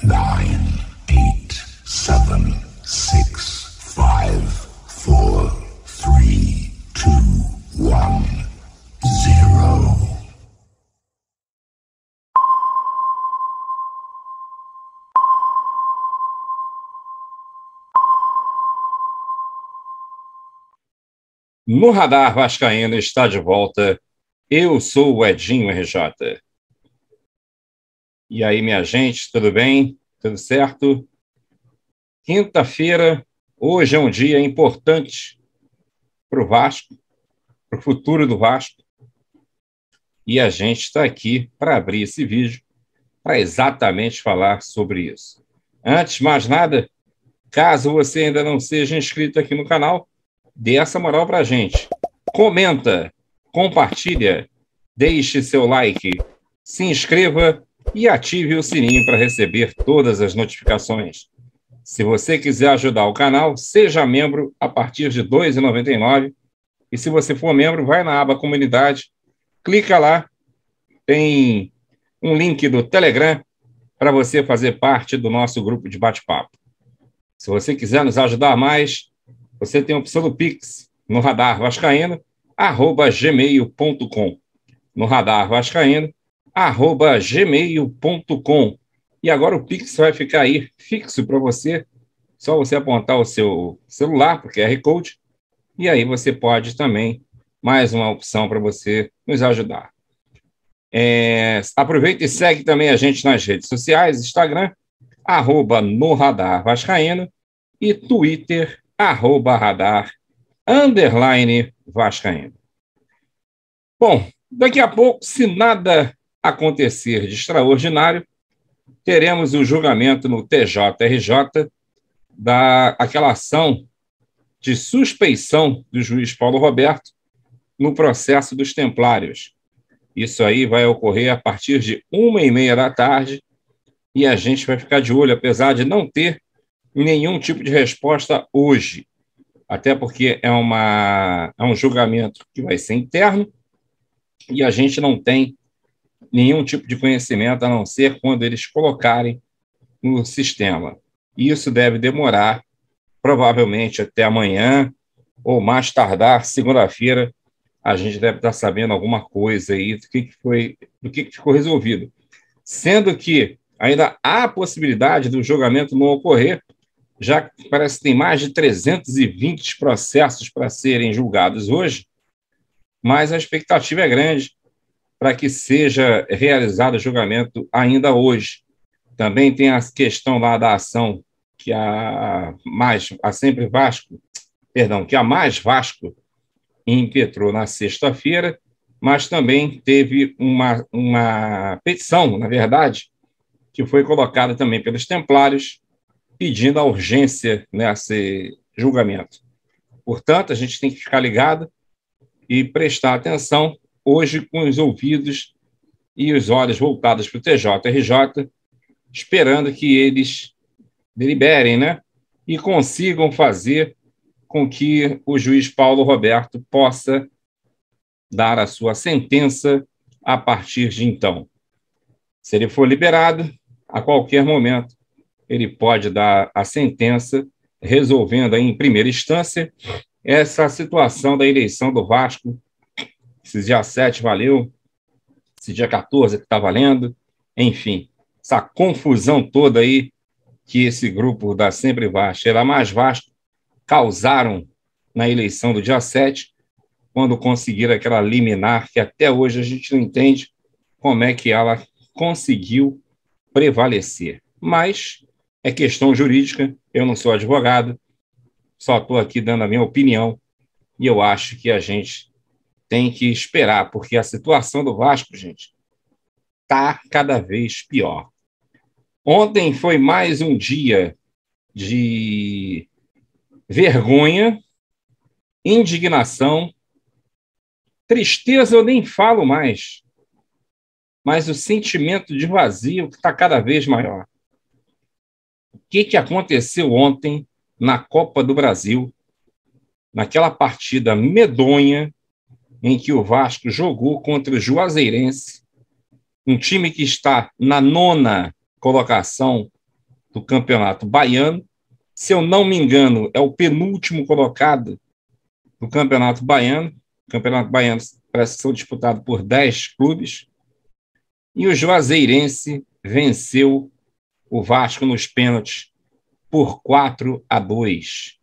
9, 8, 7, 6, 5, 4, 3, 2, 1, 0. No Radar Vascaíno está de volta. Eu sou o Edinho RJ. E aí, minha gente, tudo bem? Tudo certo? Quinta-feira, hoje é um dia importante para o Vasco, para o futuro do Vasco. E a gente está aqui para abrir esse vídeo para exatamente falar sobre isso. Antes de mais nada, caso você ainda não seja inscrito aqui no canal, dê essa moral para a gente. Comenta, compartilha, deixe seu like, se inscreva e ative o sininho para receber todas as notificações. Se você quiser ajudar o canal, seja membro a partir de R$ 2,99. E se você for membro, vai na aba Comunidade, clica lá, tem um link do Telegram para você fazer parte do nosso grupo de bate-papo. Se você quiser nos ajudar mais, você tem a opção do Pix no Radar Vascaíno, @gmail.com. No Radar Vascaíno, @gmail.com. E agora o Pix vai ficar aí fixo para você. Só você apontar o seu celular para o QR Code. E aí você pode também, mais uma opção para você nos ajudar. Aproveita e segue também a gente nas redes sociais, Instagram, @no Radar Vascaíno e Twitter, @radar_Vascaíno. Bom, daqui a pouco, se nada acontecer de extraordinário, teremos o julgamento no TJRJ daquela ação de suspeição do juiz Paulo Roberto no processo dos Templários. Isso aí vai ocorrer a partir de 1h30 da tarde e a gente vai ficar de olho, apesar de não ter nenhum tipo de resposta hoje, até porque é um julgamento que vai ser interno e a gente não tem nenhum tipo de conhecimento, a não ser quando eles colocarem no sistema. Isso deve demorar provavelmente até amanhã ou mais tardar segunda-feira. A gente deve estar sabendo alguma coisa aí do que ficou resolvido. Sendo que ainda há a possibilidade do julgamento não ocorrer, já parece que tem mais de 320 processos para serem julgados hoje, mas a expectativa é grande para que seja realizado o julgamento ainda hoje. Também tem a questão lá da ação que a Mais Vasco impetrou na sexta-feira, mas também teve uma petição, na verdade, que foi colocada também pelos Templários, pedindo a urgência nesse julgamento. Portanto, a gente tem que ficar ligado e prestar atenção hoje com os ouvidos e os olhos voltados para o TJRJ, esperando que eles deliberem, né? E consigam fazer com que o juiz Paulo Roberto possa dar a sua sentença a partir de então. Se ele for liberado, a qualquer momento, ele pode dar a sentença, resolvendo aí, em primeira instância essa situação da eleição do Vasco. Esse dia 7 valeu, esse dia 14 que está valendo, enfim, essa confusão toda aí que esse grupo da Sempre Vasco e da Mais Vasco causaram na eleição do dia 7, quando conseguiram aquela liminar que até hoje a gente não entende como é que ela conseguiu prevalecer. Mas é questão jurídica, eu não sou advogado, só estou aqui dando a minha opinião e eu acho que a gente tem que esperar, porque a situação do Vasco, gente, está cada vez pior. Ontem foi mais um dia de vergonha, indignação, tristeza eu nem falo mais, mas o sentimento de vazio que está cada vez maior. O que aconteceu ontem na Copa do Brasil, naquela partida medonha em que o Vasco jogou contra o Juazeirense, um time que está na 9ª colocação do Campeonato Baiano. Se eu não me engano, é o penúltimo colocado do Campeonato Baiano. O Campeonato Baiano parece ser disputado por 10 clubes. E o Juazeirense venceu o Vasco nos pênaltis por 4-2.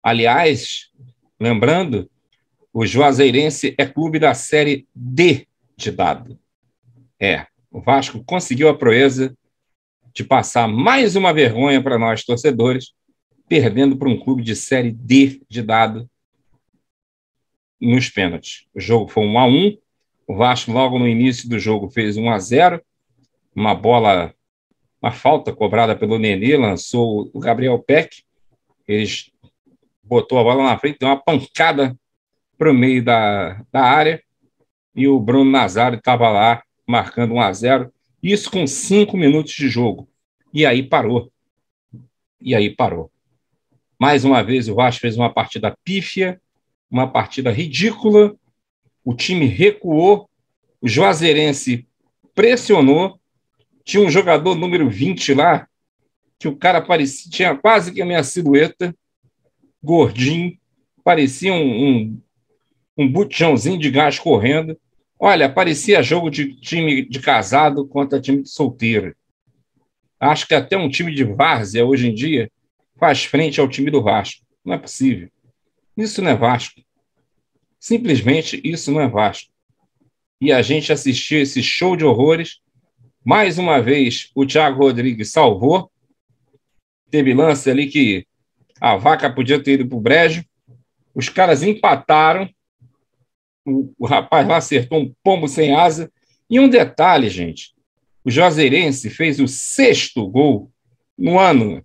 Aliás, lembrando, o Juazeirense é clube da Série D de dado. O Vasco conseguiu a proeza de passar mais uma vergonha para nós, torcedores, perdendo para um clube de Série D de dado nos pênaltis. O jogo foi 1-1. O Vasco, logo no início do jogo, fez 1-0. Uma falta cobrada pelo Nenê, lançou o Gabriel Peck. Ele botou a bola na frente, deu uma pancada para o meio da área, e o Bruno Nazário estava lá marcando 1-0, isso com 5 minutos de jogo. E aí parou. Mais uma vez, o Vasco fez uma partida pífia, uma partida ridícula, o time recuou, o Juazeirense pressionou, tinha um jogador número 20 lá, que o cara tinha quase que a minha silhueta, gordinho, parecia um botijãozinho de gás correndo. Olha, parecia jogo de time de casado contra time de solteiro. Acho que até um time de várzea, hoje em dia, faz frente ao time do Vasco. Não é possível. Isso não é Vasco. Simplesmente isso não é Vasco. E a gente assistiu esse show de horrores. Mais uma vez, o Thiago Rodrigues salvou. Teve lance ali que a vaca podia ter ido para o brejo. Os caras empataram. O rapaz lá acertou um pombo sem asa. E um detalhe, gente. O Juazeirense fez o 6º gol no ano.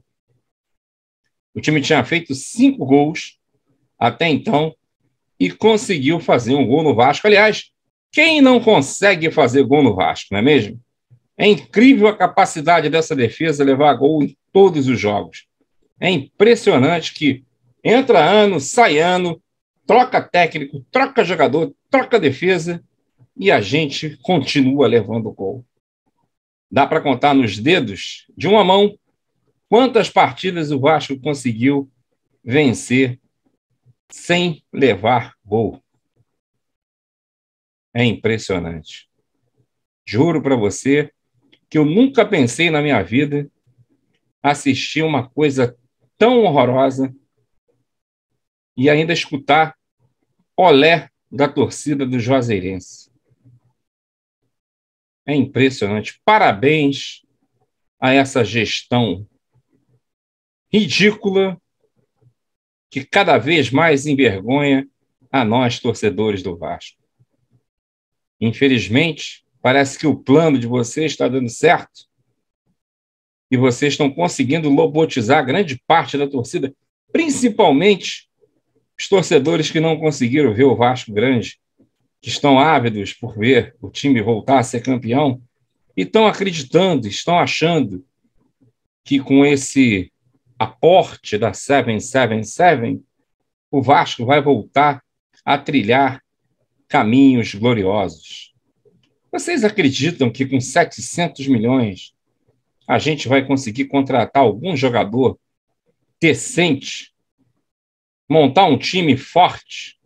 O time tinha feito 5 gols até então e conseguiu fazer um gol no Vasco. Aliás, quem não consegue fazer gol no Vasco, não é mesmo? É incrível a capacidade dessa defesa levar gol em todos os jogos. É impressionante que entra ano, sai ano, troca técnico, troca jogador, troca defesa e a gente continua levando gol. Dá para contar nos dedos de uma mão quantas partidas o Vasco conseguiu vencer sem levar gol. É impressionante. Juro para você que eu nunca pensei na minha vida assistir uma coisa tão horrorosa e ainda escutar olé da torcida do Juazeirense. É impressionante. Parabéns a essa gestão ridícula que cada vez mais envergonha a nós, torcedores do Vasco. Infelizmente, parece que o plano de vocês está dando certo e vocês estão conseguindo lobotizar grande parte da torcida, principalmente os torcedores que não conseguiram ver o Vasco grande, que estão ávidos por ver o time voltar a ser campeão e estão acreditando, estão achando que com esse aporte da 777, o Vasco vai voltar a trilhar caminhos gloriosos. Vocês acreditam que com 700 milhões a gente vai conseguir contratar algum jogador decente, montar um time forte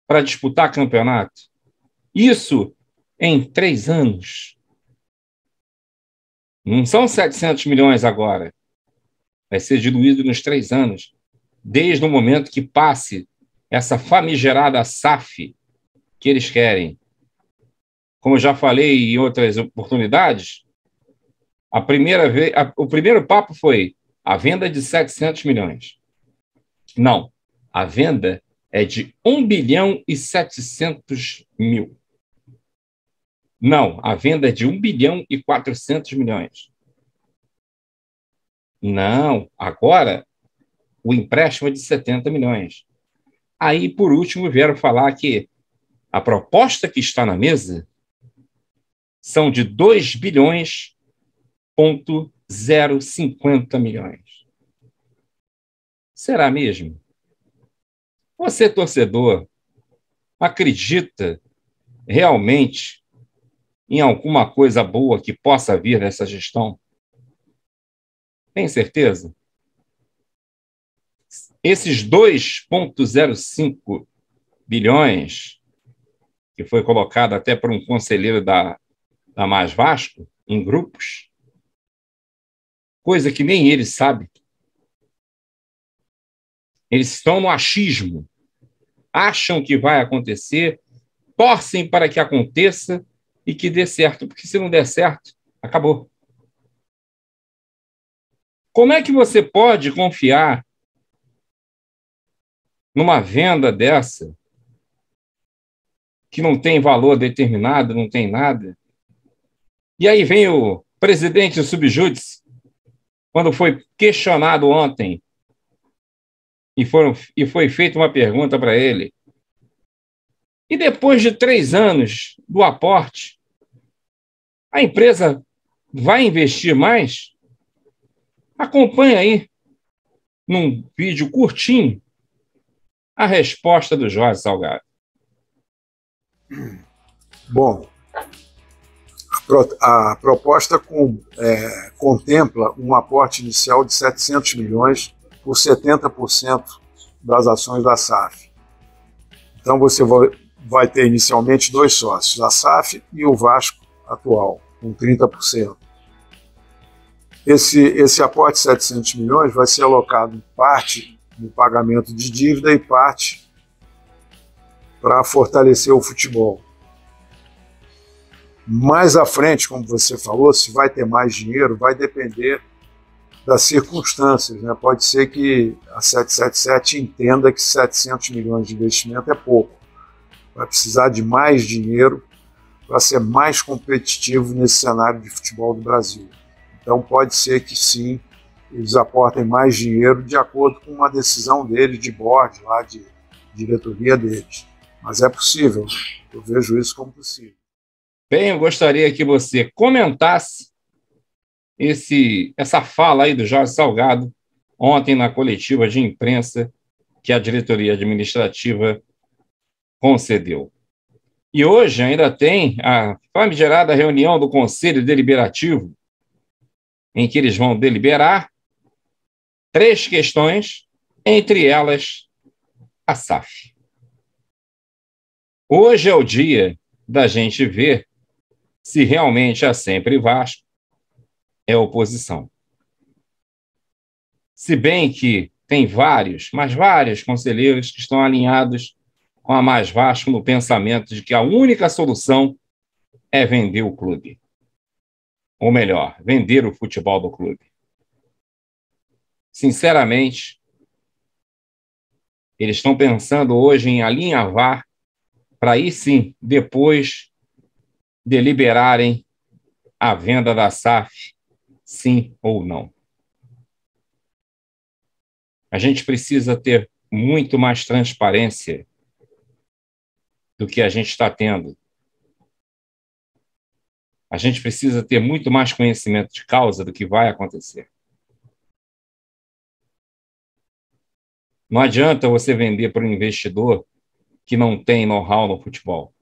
para disputar campeonato? Isso em 3 anos. Não são 700 milhões agora. Vai ser diluído nos 3 anos, desde o momento que passe essa famigerada SAF que eles querem. Como eu já falei em outras oportunidades, o primeiro papo foi a venda de 700 milhões. Não, a venda é de 1 bilhão e 700 mil. Não, a venda é de 1 bilhão e 400 milhões. Não, agora o empréstimo é de 70 milhões. Aí, por último, vieram falar que a proposta que está na mesa são de 2 bilhões ponto 050 milhões. Será mesmo? Você, torcedor, acredita realmente em alguma coisa boa que possa vir dessa gestão? Tem certeza? Esses 2,05 bilhões, que foi colocado até por um conselheiro da Mais Vasco, em grupos, coisa que nem ele sabe. Eles estão no achismo, acham que vai acontecer, torcem para que aconteça e que dê certo, porque se não der certo, acabou. Como é que você pode confiar numa venda dessa, que não tem valor determinado, não tem nada? E aí vem o presidente do Subjúdice, quando foi questionado ontem, e foi feita uma pergunta para ele. E depois de 3 anos do aporte, a empresa vai investir mais? Acompanhe aí, num vídeo curtinho, a resposta do Jorge Salgado. Bom, a proposta contempla um aporte inicial de 700 milhões por 70% das ações da SAF. Então você vai ter inicialmente 2 sócios, a SAF e o Vasco atual, com 30%. Esse aporte de 700 milhões vai ser alocado parte no pagamento de dívida e parte para fortalecer o futebol. Mais à frente, como você falou, se vai ter mais dinheiro, vai depender das circunstâncias, né? Pode ser que a 777 entenda que 700 milhões de investimento é pouco. Vai precisar de mais dinheiro para ser mais competitivo nesse cenário de futebol do Brasil. Então pode ser que sim, eles aportem mais dinheiro de acordo com uma decisão deles, de board, lá de diretoria deles. Mas é possível, eu vejo isso como possível. Bem, eu gostaria que você comentasse essa fala aí do Jorge Salgado ontem na coletiva de imprensa que a diretoria administrativa concedeu. E hoje ainda tem a famigerada reunião do Conselho Deliberativo, em que eles vão deliberar 3 questões, entre elas a SAF. Hoje é o dia da gente ver se realmente a Sempre Vasco é oposição. Se bem que tem vários, mas vários conselheiros que estão alinhados com a Mais Vasco no pensamento de que a única solução é vender o clube. Ou melhor, vender o futebol do clube. Sinceramente, eles estão pensando hoje em alinhavar para aí sim, depois deliberarem a venda da SAF, sim ou não. A gente precisa ter muito mais transparência do que a gente está tendo. A gente precisa ter muito mais conhecimento de causa do que vai acontecer. Não adianta você vender para um investidor que não tem know-how no futebol,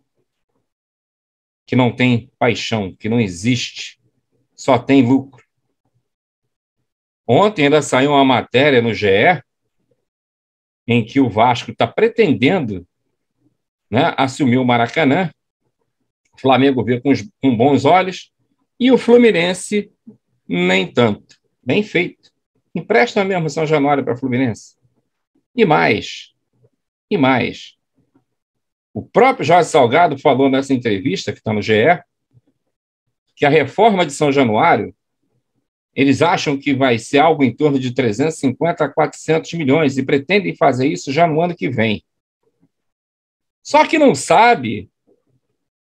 que não tem paixão, que não existe, só tem lucro. Ontem ainda saiu uma matéria no GE em que o Vasco está pretendendo, né, assumir o Maracanã, o Flamengo vê com bons olhos e o Fluminense nem tanto. Bem feito. Empresta mesmo São Januário para o Fluminense. E mais. O próprio Jorge Salgado falou nessa entrevista, que está no GE, que a reforma de São Januário, eles acham que vai ser algo em torno de 350 a 400 milhões e pretendem fazer isso já no ano que vem. Só que não sabe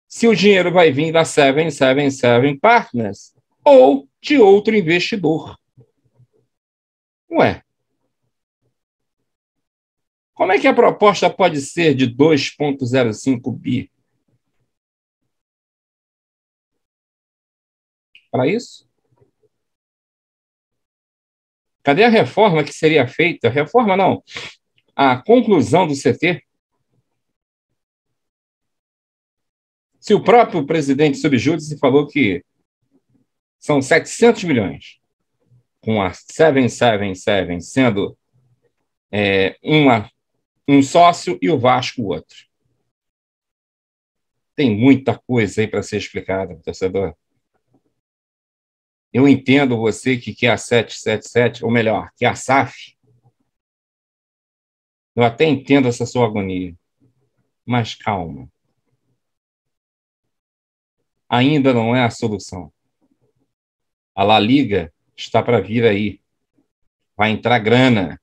se o dinheiro vai vir da 777 Partners ou de outro investidor. Ué, como é que a proposta pode ser de 2,05 bi? Para isso? Cadê a reforma que seria feita? Reforma não. A conclusão do CT. Se o próprio presidente subjúdice falou que são 700 milhões, com a 777 sendo um sócio e o Vasco outro. Tem muita coisa aí para ser explicada, torcedor. Eu entendo você que quer a 777, ou melhor, que a SAF. Eu até entendo essa sua agonia. Mas calma. Ainda não é a solução. A La Liga está para vir aí. Vai entrar grana.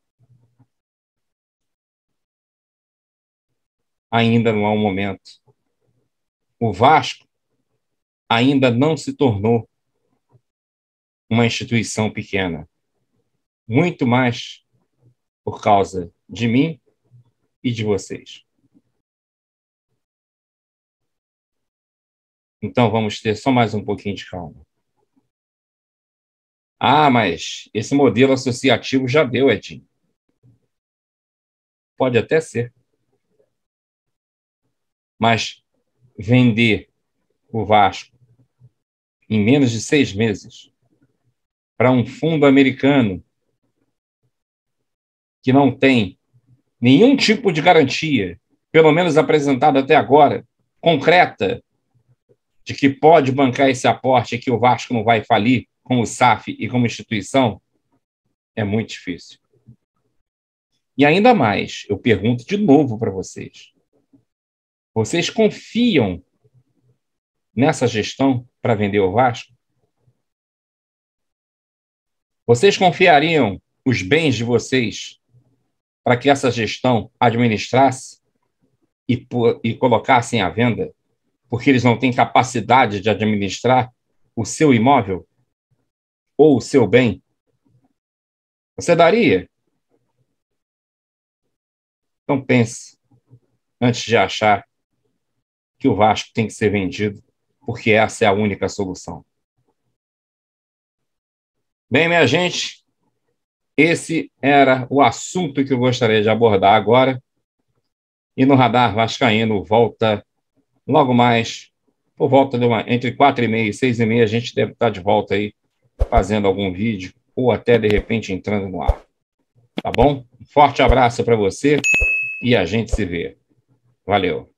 Ainda não é o momento. O Vasco ainda não se tornou uma instituição pequena. Muito mais por causa de mim e de vocês. Então vamos ter só mais um pouquinho de calma. Ah, mas esse modelo associativo já deu, Edinho. Pode até ser. Mas vender o Vasco em menos de 6 meses para um fundo americano que não tem nenhum tipo de garantia, pelo menos apresentada até agora, concreta, de que pode bancar esse aporte e que o Vasco não vai falir como SAF e como instituição, é muito difícil. E ainda mais, eu pergunto de novo para vocês. Vocês confiam nessa gestão para vender o Vasco? Vocês confiariam os bens de vocês para que essa gestão administrasse e colocassem à venda? Porque eles não têm capacidade de administrar o seu imóvel ou o seu bem? Você daria? Então pense antes de achar que o Vasco tem que ser vendido, porque essa é a única solução. Bem, minha gente, esse era o assunto que eu gostaria de abordar agora. E no Radar Vascaíno volta logo mais, por volta entre 4h30 e 6h30, a gente deve estar de volta aí, fazendo algum vídeo, ou até, de repente, entrando no ar. Tá bom? Um forte abraço para você e a gente se vê. Valeu!